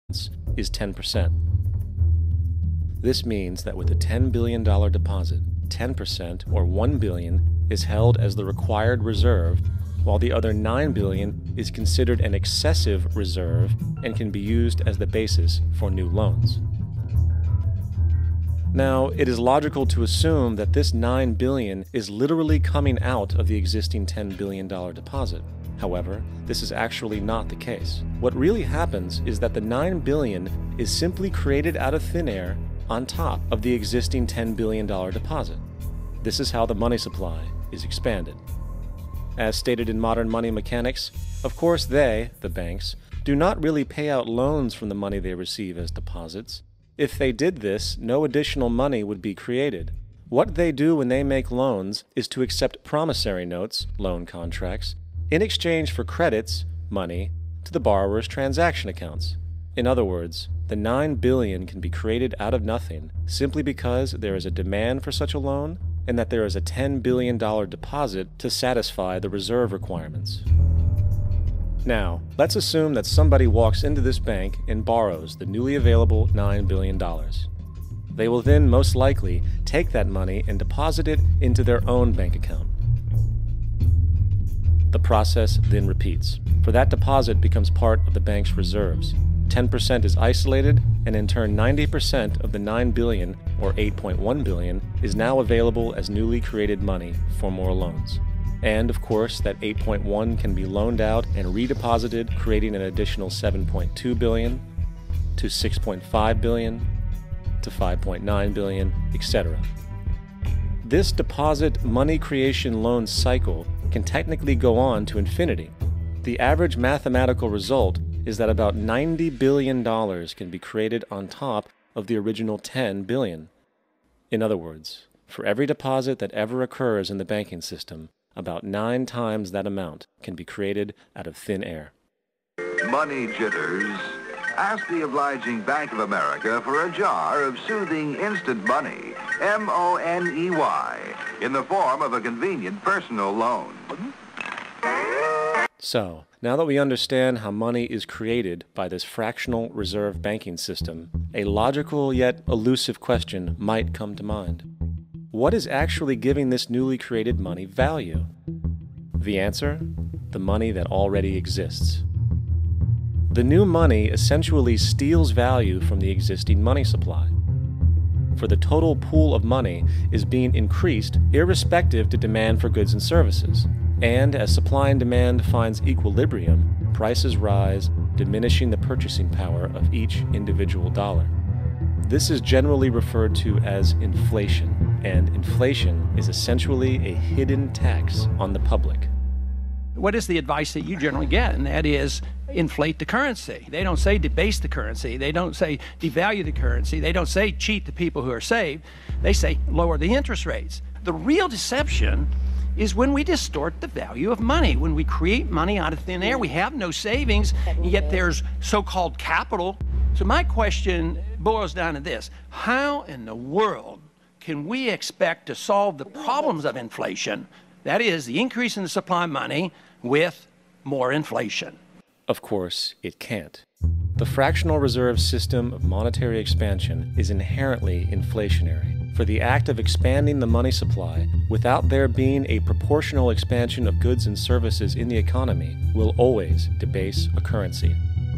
is 10%. This means that with a $10 billion deposit, 10% or $1 billion is held as the required reserve, while the other $9 billion is considered an excessive reserve and can be used as the basis for new loans. Now, it is logical to assume that this $9 billion is literally coming out of the existing $10 billion deposit. However, this is actually not the case. What really happens is that the $9 billion is simply created out of thin air on top of the existing $10 billion deposit. This is how the money supply is expanded. As stated in modern money mechanics, of course they, the banks, do not really pay out loans from the money they receive as deposits. If they did this, no additional money would be created. What they do when they make loans is to accept promissory notes, loan contracts, in exchange for credits, money, to the borrower's transaction accounts. In other words, the $9 billion can be created out of nothing simply because there is a demand for such a loan and that there is a $10 billion deposit to satisfy the reserve requirements. Now, let's assume that somebody walks into this bank and borrows the newly available $9 billion. They will then most likely take that money and deposit it into their own bank account. The process then repeats, for that deposit becomes part of the bank's reserves. 10% is isolated, and in turn 90% of the $9 billion, or $8.1 billion, is now available as newly created money for more loans. And of course, that 8.1 can be loaned out and redeposited, creating an additional 7.2 billion, to 6.5 billion, to 5.9 billion, etc. This deposit money creation loan cycle can technically go on to infinity. The average mathematical result is that about $90 billion can be created on top of the original $10 billion. In other words, for every deposit that ever occurs in the banking system, about 9 times that amount can be created out of thin air. Money jitters? Ask the obliging Bank of America for a jar of soothing instant money, M-O-N-E-Y, in the form of a convenient personal loan. So, now that we understand how money is created by this fractional reserve banking system, a logical yet elusive question might come to mind. What is actually giving this newly created money value? The answer? The money that already exists. The new money essentially steals value from the existing money supply. For the total pool of money is being increased irrespective to demand for goods and services. And as supply and demand finds equilibrium, prices rise, diminishing the purchasing power of each individual dollar. This is generally referred to as inflation, and inflation is essentially a hidden tax on the public. What is the advice that you generally get? And that is inflate the currency. They don't say debase the currency. They don't say devalue the currency. They don't say cheat the people who are saved. They say lower the interest rates. The real deception is when we distort the value of money. When we create money out of thin air, we have no savings, and yet there's so-called capital. So my question boils down to this: how in the world can we expect to solve the problems of inflation, that is, the increase in the supply of money, with more inflation? Of course, it can't. The fractional reserve system of monetary expansion is inherently inflationary. For the act of expanding the money supply without there being a proportional expansion of goods and services in the economy will always debase a currency.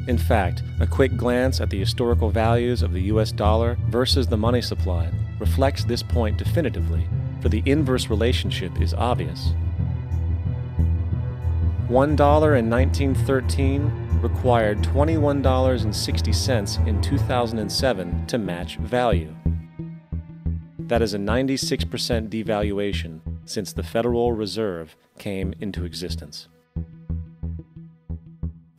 In fact, a quick glance at the historical values of the US dollar versus the money supply reflects this point definitively, for the inverse relationship is obvious. $1 in 1913 required $21.60 in 2007 to match value. That is a 96% devaluation since the Federal Reserve came into existence.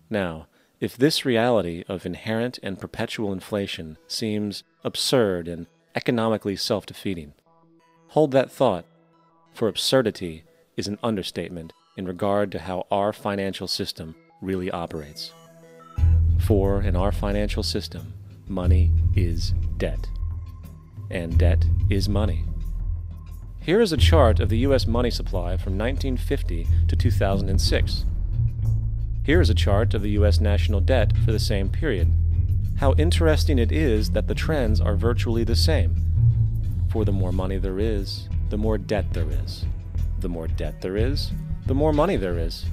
Now, if this reality of inherent and perpetual inflation seems absurd and economically self-defeating, hold that thought, for absurdity is an understatement in regard to how our financial system really operates. For in our financial system, money is debt. And debt is money. Here is a chart of the U.S. money supply from 1950 to 2006. Here is a chart of the U.S. national debt for the same period. how interesting it is that the trends are virtually the same. For the more money there is, the more debt there is. The more debt there is, the more money there is.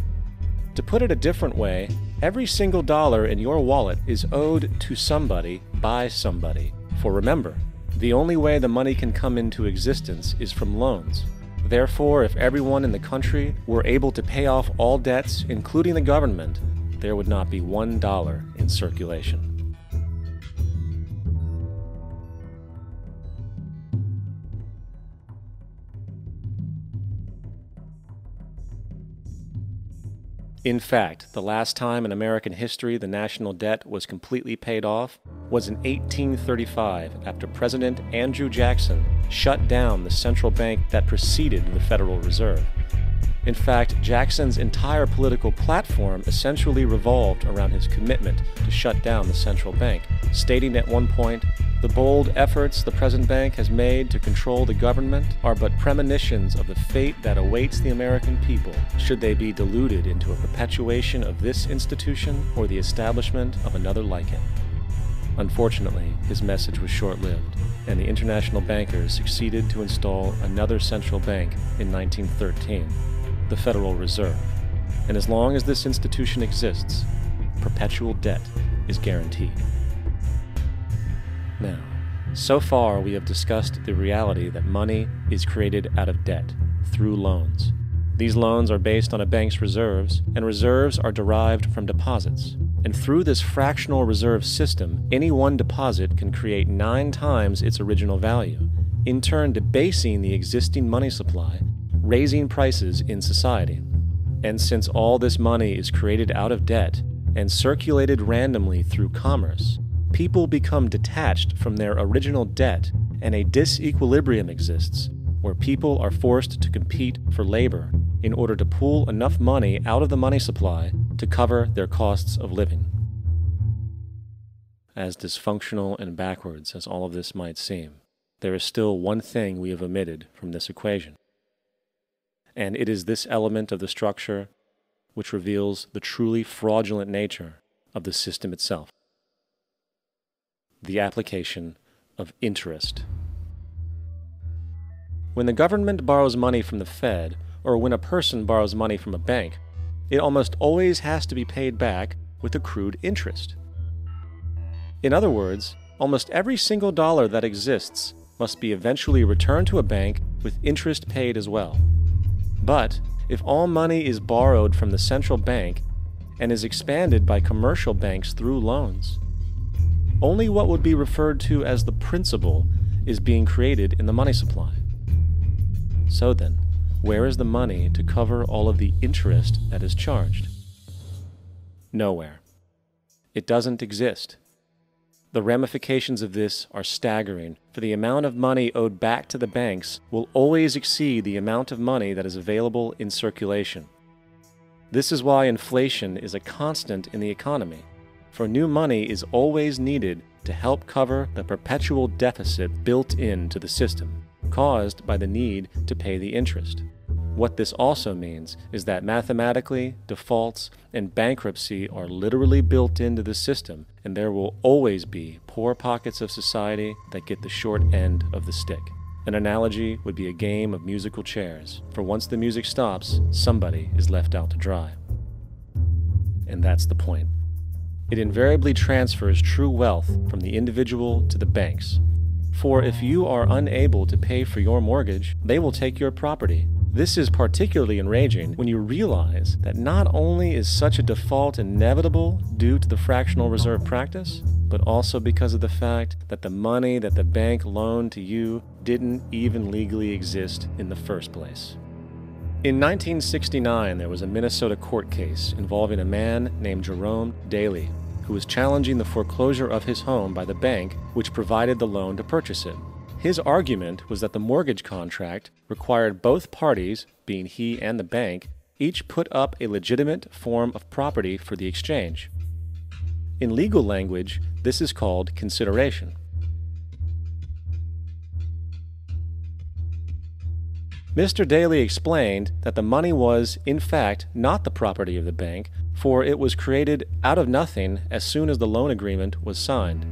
To put it a different way, every single dollar in your wallet is owed to somebody by somebody. For remember, the only way the money can come into existence is from loans. Therefore, if everyone in the country were able to pay off all debts, including the government, there would not be $1 in circulation. In fact, the last time in American history the national debt was completely paid off was in 1835 after President Andrew Jackson shut down the central bank that preceded the Federal Reserve. In fact, Jackson's entire political platform essentially revolved around his commitment to shut down the central bank, stating at one point, "The bold efforts the present bank has made to control the government are but premonitions of the fate that awaits the American people should they be deluded into a perpetuation of this institution or the establishment of another like it." Unfortunately, his message was short-lived, and the international bankers succeeded to install another central bank in 1913, the Federal Reserve. And as long as this institution exists, perpetual debt is guaranteed. Now, so far we have discussed the reality that money is created out of debt, through loans. These loans are based on a bank's reserves, and reserves are derived from deposits. And through this fractional reserve system, any one deposit can create 9 times its original value, in turn debasing the existing money supply, raising prices in society. And since all this money is created out of debt and circulated randomly through commerce, people become detached from their original debt, and a disequilibrium exists where people are forced to compete for labor in order to pull enough money out of the money supply to cover their costs of living. As dysfunctional and backwards as all of this might seem, there is still one thing we have omitted from this equation. And it is this element of the structure which reveals the truly fraudulent nature of the system itself: the application of interest. When the government borrows money from the Fed, or when a person borrows money from a bank, it almost always has to be paid back with accrued interest. In other words, almost every single dollar that exists must be eventually returned to a bank with interest paid as well. But if all money is borrowed from the central bank and is expanded by commercial banks through loans, only what would be referred to as the principal is being created in the money supply. So then, where is the money to cover all of the interest that is charged? Nowhere. It doesn't exist. The ramifications of this are staggering, for the amount of money owed back to the banks will always exceed the amount of money that is available in circulation. This is why inflation is a constant in the economy, for new money is always needed to help cover the perpetual deficit built into the system, caused by the need to pay the interest. What this also means is that mathematically, defaults and bankruptcy are literally built into the system, and there will always be poor pockets of society that get the short end of the stick. An analogy would be a game of musical chairs, for once the music stops, somebody is left out to dry. And that's the point. It invariably transfers true wealth from the individual to the banks. For if you are unable to pay for your mortgage, they will take your property. This is particularly enraging when you realize that not only is such a default inevitable due to the fractional reserve practice, but also because of the fact that the money that the bank loaned to you didn't even legally exist in the first place. In 1969, there was a Minnesota court case involving a man named Jerome Daly, who was challenging the foreclosure of his home by the bank which provided the loan to purchase it. His argument was that the mortgage contract required both parties, being he and the bank, each put up a legitimate form of property for the exchange. In legal language, this is called consideration. Mr. Daly explained that the money was, in fact, not the property of the bank, for it was created out of nothing as soon as the loan agreement was signed.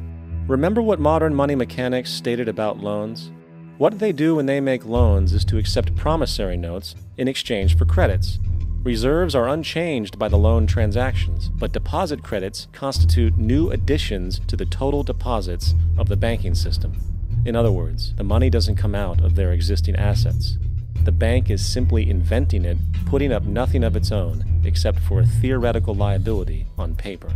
Remember what modern money mechanics stated about loans? What they do when they make loans is to accept promissory notes in exchange for credits. Reserves are unchanged by the loan transactions, but deposit credits constitute new additions to the total deposits of the banking system. In other words, the money doesn't come out of their existing assets. The bank is simply inventing it, putting up nothing of its own, except for a theoretical liability on paper.